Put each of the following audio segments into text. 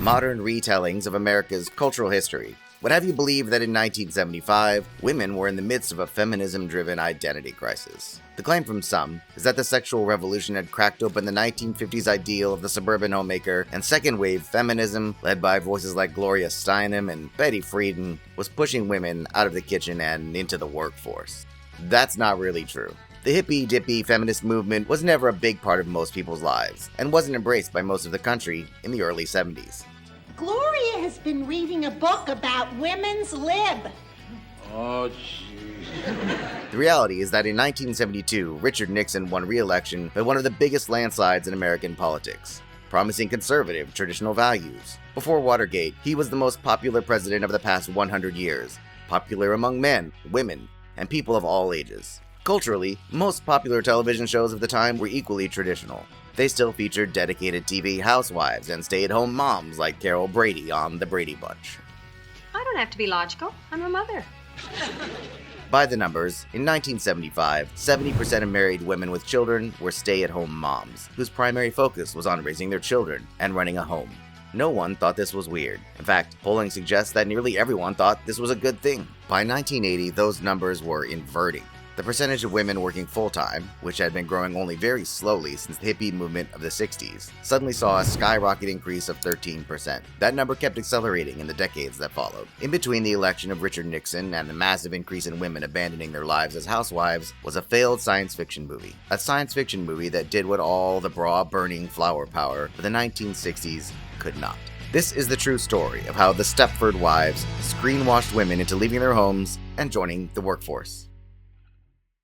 modern retellings of America's cultural history would have you believe that in 1975, women were in the midst of a feminism-driven identity crisis. The claim from some is that the sexual revolution had cracked open the 1950s ideal of the suburban homemaker, and second-wave feminism, led by voices like Gloria Steinem and Betty Friedan, was pushing women out of the kitchen and into the workforce. That's not really true. The hippy-dippy feminist movement was never a big part of most people's lives, and wasn't embraced by most of the country in the early 70s. Gloria has been reading a book about women's lib. Oh, jeez. The reality is that in 1972, Richard Nixon won re-election by one of the biggest landslides in American politics, promising conservative, traditional values. Before Watergate, he was the most popular president of the past 100 years, popular among men, women, and people of all ages. Culturally, most popular television shows of the time were equally traditional. They still featured dedicated TV housewives and stay-at-home moms like Carol Brady on The Brady Bunch. I don't have to be logical. I'm her mother. By the numbers, in 1975, 70% of married women with children were stay-at-home moms, whose primary focus was on raising their children and running a home. No one thought this was weird. In fact, polling suggests that nearly everyone thought this was a good thing. By 1980, those numbers were inverting. The percentage of women working full-time, which had been growing only very slowly since the hippie movement of the 60s, suddenly saw a skyrocket increase of 13%. That number kept accelerating in the decades that followed. In between the election of Richard Nixon and the massive increase in women abandoning their lives as housewives was a failed science fiction movie. A science fiction movie that did what all the bra-burning flower power of the 1960s could not. This is the true story of how the Stepford Wives screenwashed women into leaving their homes and joining the workforce.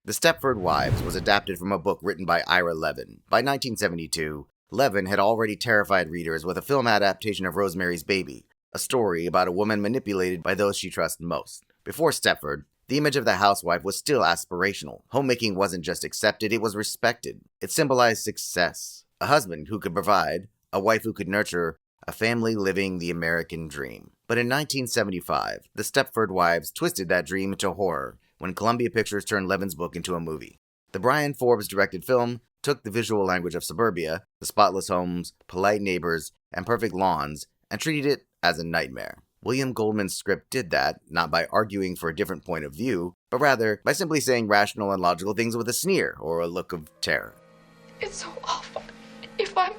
The Stepford Wives was adapted from a book written by Ira Levin. By 1972, Levin had already terrified readers with a film adaptation of Rosemary's Baby, a story about a woman manipulated by those she trusts most. Before Stepford, the image of the housewife was still aspirational. Homemaking wasn't just accepted, it was respected. It symbolized success. A husband who could provide, a wife who could nurture, a family living the American dream. But in 1975, the Stepford Wives twisted that dream into horror when Columbia Pictures turned Levin's book into a movie. The Brian Forbes-directed film took the visual language of suburbia, the spotless homes, polite neighbors, and perfect lawns, and treated it as a nightmare. William Goldman's script did that, not by arguing for a different point of view, but rather by simply saying rational and logical things with a sneer or a look of terror. It's so awful. If I'm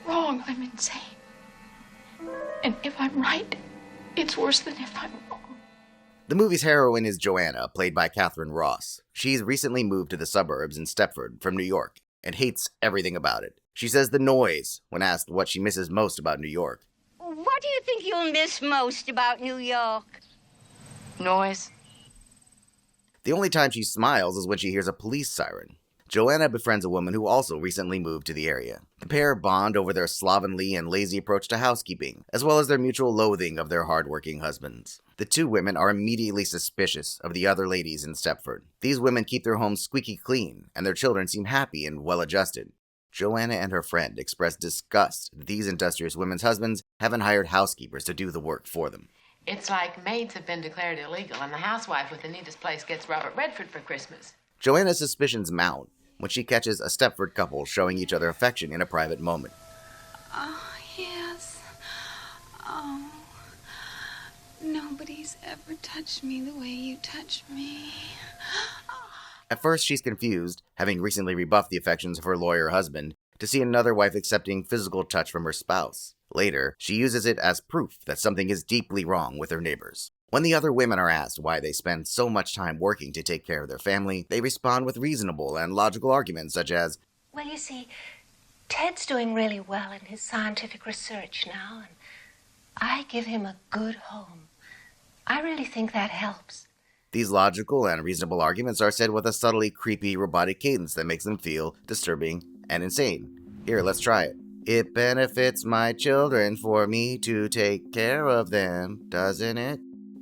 wrong, I'm insane. And if I'm right, it's worse than if I'm wrong. The movie's heroine is Joanna, played by Catherine Ross. She's recently moved to the suburbs in Stepford from New York and hates everything about it. She says the noise when asked what she misses most about New York. What do you think you'll miss most about New York? Noise. The only time she smiles is when she hears a police siren. Joanna befriends a woman who also recently moved to the area. The pair bond over their slovenly and lazy approach to housekeeping, as well as their mutual loathing of their hardworking husbands. The two women are immediately suspicious of the other ladies in Stepford. These women keep their homes squeaky clean, and their children seem happy and well-adjusted. Joanna and her friend express disgust that these industrious women's husbands haven't hired housekeepers to do the work for them. It's like maids have been declared illegal, and the housewife with the neatest place gets Robert Redford for Christmas. Joanna's suspicions mount when she catches a Stepford couple showing each other affection in a private moment. Oh, yes. Oh, nobody's ever touched me the way you touch me. At first, she's confused, having recently rebuffed the affections of her lawyer husband, to see another wife accepting physical touch from her spouse. Later, she uses it as proof that something is deeply wrong with her neighbors. When the other women are asked why they spend so much time working to take care of their family, they respond with reasonable and logical arguments such as, "Well, you see, Ted's doing really well in his scientific research now, and I give him a good home. I really think that helps." These logical and reasonable arguments are said with a subtly creepy robotic cadence that makes them feel disturbing and insane. Here, let's try it. It benefits my children for me to take care of them, doesn't it?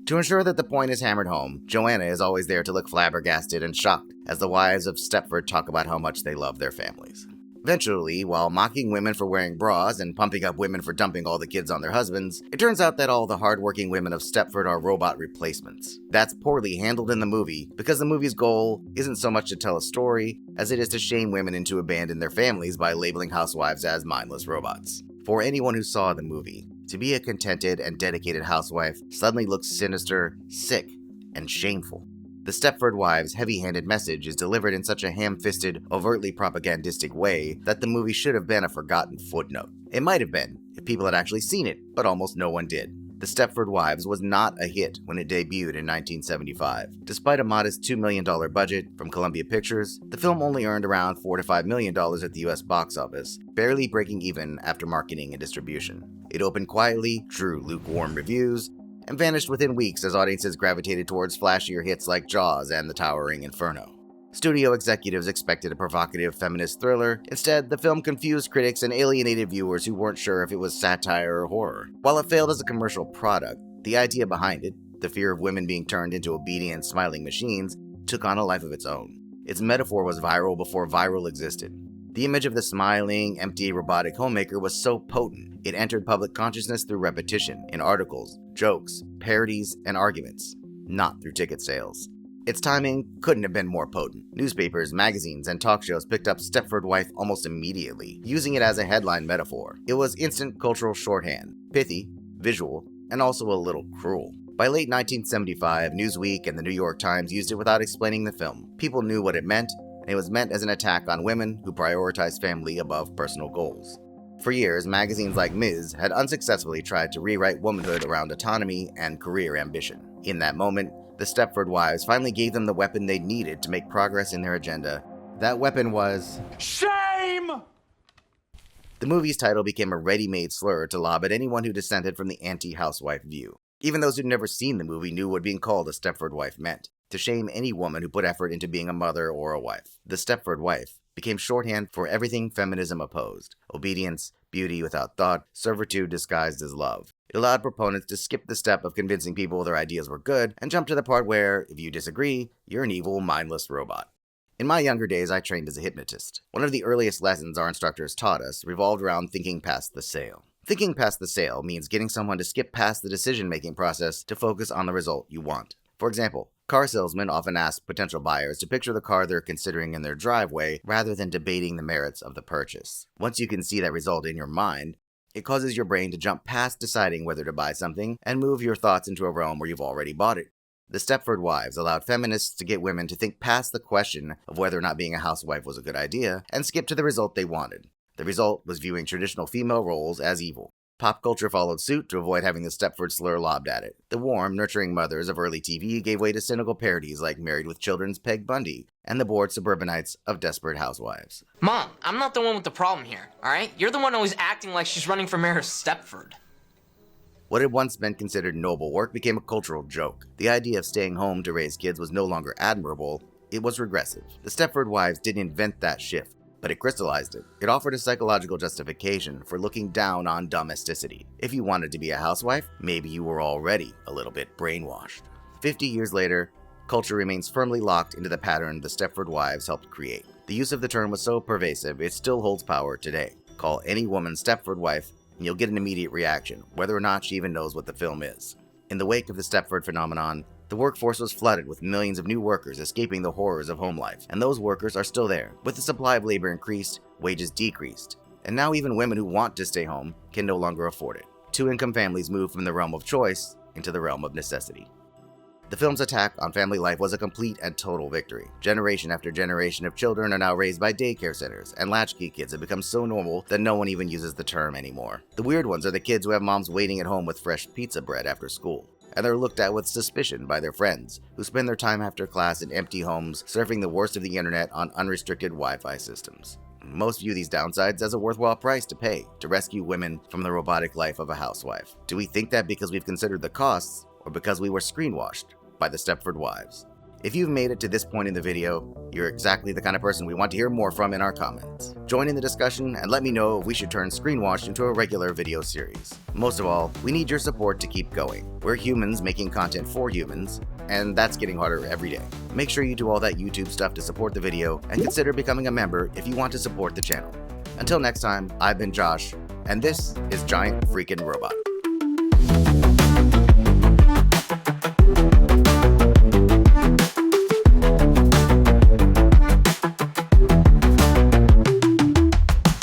To ensure that the point is hammered home, Joanna is always there to look flabbergasted and shocked as the wives of Stepford talk about how much they love their families. Eventually, while mocking women for wearing bras and pumping up women for dumping all the kids on their husbands, it turns out that all the hardworking women of Stepford are robot replacements. That's poorly handled in the movie because the movie's goal isn't so much to tell a story as it is to shame women into abandoning their families by labeling housewives as mindless robots. For anyone who saw the movie, to be a contented and dedicated housewife suddenly looks sinister, sick, and shameful. The Stepford Wives' heavy-handed message is delivered in such a ham-fisted, overtly propagandistic way that the movie should have been a forgotten footnote. It might have been, if people had actually seen it, but almost no one did. The Stepford Wives was not a hit when it debuted in 1975. Despite a modest $2 million budget from Columbia Pictures, the film only earned around $4 to $5 million at the US box office, barely breaking even after marketing and distribution. It opened quietly, drew lukewarm reviews, and vanished within weeks as audiences gravitated towards flashier hits like Jaws and The Towering Inferno. Studio executives expected a provocative feminist thriller. Instead, the film confused critics and alienated viewers who weren't sure if it was satire or horror. While it failed as a commercial product, the idea behind it, the fear of women being turned into obedient, smiling machines, took on a life of its own. Its metaphor was viral before viral existed. The image of the smiling, empty, robotic homemaker was so potent, it entered public consciousness through repetition, in articles, jokes, parodies, and arguments, not through ticket sales. Its timing couldn't have been more potent. Newspapers, magazines, and talk shows picked up Stepford Wife almost immediately, using it as a headline metaphor. It was instant cultural shorthand, pithy, visual, and also a little cruel. By late 1975, Newsweek and the New York Times used it without explaining the film. People knew what it meant, and it was meant as an attack on women who prioritized family above personal goals. For years, magazines like Ms. had unsuccessfully tried to rewrite womanhood around autonomy and career ambition. In that moment, the Stepford Wives finally gave them the weapon they needed to make progress in their agenda. That weapon was shame! The movie's title became a ready-made slur to lob at anyone who dissented from the anti-housewife view. Even those who'd never seen the movie knew what being called a Stepford Wife meant, to shame any woman who put effort into being a mother or a wife. The Stepford Wife became shorthand for everything feminism opposed: obedience, beauty without thought, servitude disguised as love. It allowed proponents to skip the step of convincing people their ideas were good and jump to the part where, if you disagree, you're an evil, mindless robot. In my younger days, I trained as a hypnotist. One of the earliest lessons our instructors taught us revolved around thinking past the sale. Thinking past the sale means getting someone to skip past the decision-making process to focus on the result you want. For example, car salesmen often ask potential buyers to picture the car they're considering in their driveway rather than debating the merits of the purchase. Once you can see that result in your mind, it causes your brain to jump past deciding whether to buy something and move your thoughts into a realm where you've already bought it. The Stepford Wives allowed feminists to get women to think past the question of whether or not being a housewife was a good idea and skip to the result they wanted. The result was viewing traditional female roles as evil. Pop culture followed suit to avoid having the Stepford slur lobbed at it. The warm, nurturing mothers of early TV gave way to cynical parodies like Married with Children's Peg Bundy and the bored suburbanites of Desperate Housewives. Mom, I'm not the one with the problem here, alright? You're the one always acting like she's running for mayor of Stepford. What had once been considered noble work became a cultural joke. The idea of staying home to raise kids was no longer admirable, it was regressive. The Stepford Wives didn't invent that shift, but it crystallized it. It offered a psychological justification for looking down on domesticity. If you wanted to be a housewife, maybe you were already a little bit brainwashed. 50 years later, culture remains firmly locked into the pattern the Stepford Wives helped create. The use of the term was so pervasive, it still holds power today. Call any woman Stepford Wife, and you'll get an immediate reaction, whether or not she even knows what the film is. In the wake of the Stepford phenomenon, the workforce was flooded with millions of new workers escaping the horrors of home life, and those workers are still there. With the supply of labor increased, wages decreased, and now even women who want to stay home can no longer afford it. Two-income families moved from the realm of choice into the realm of necessity. The film's attack on family life was a complete and total victory. Generation after generation of children are now raised by daycare centers, and latchkey kids have become so normal that no one even uses the term anymore. The weird ones are the kids who have moms waiting at home with fresh pizza bread after school, and they're looked at with suspicion by their friends, who spend their time after class in empty homes surfing the worst of the internet on unrestricted Wi-Fi systems. Most view these downsides as a worthwhile price to pay to rescue women from the robotic life of a housewife. Do we think that because we've considered the costs, or because we were screenwashed by the Stepford Wives? If you've made it to this point in the video, you're exactly the kind of person we want to hear more from in our comments. Join in the discussion and let me know if we should turn Screenwashed into a regular video series. Most of all, we need your support to keep going. We're humans making content for humans, and that's getting harder every day. Make sure you do all that YouTube stuff to support the video, and consider becoming a member if you want to support the channel. Until next time, I've been Josh, and this is Giant Freakin' Robot.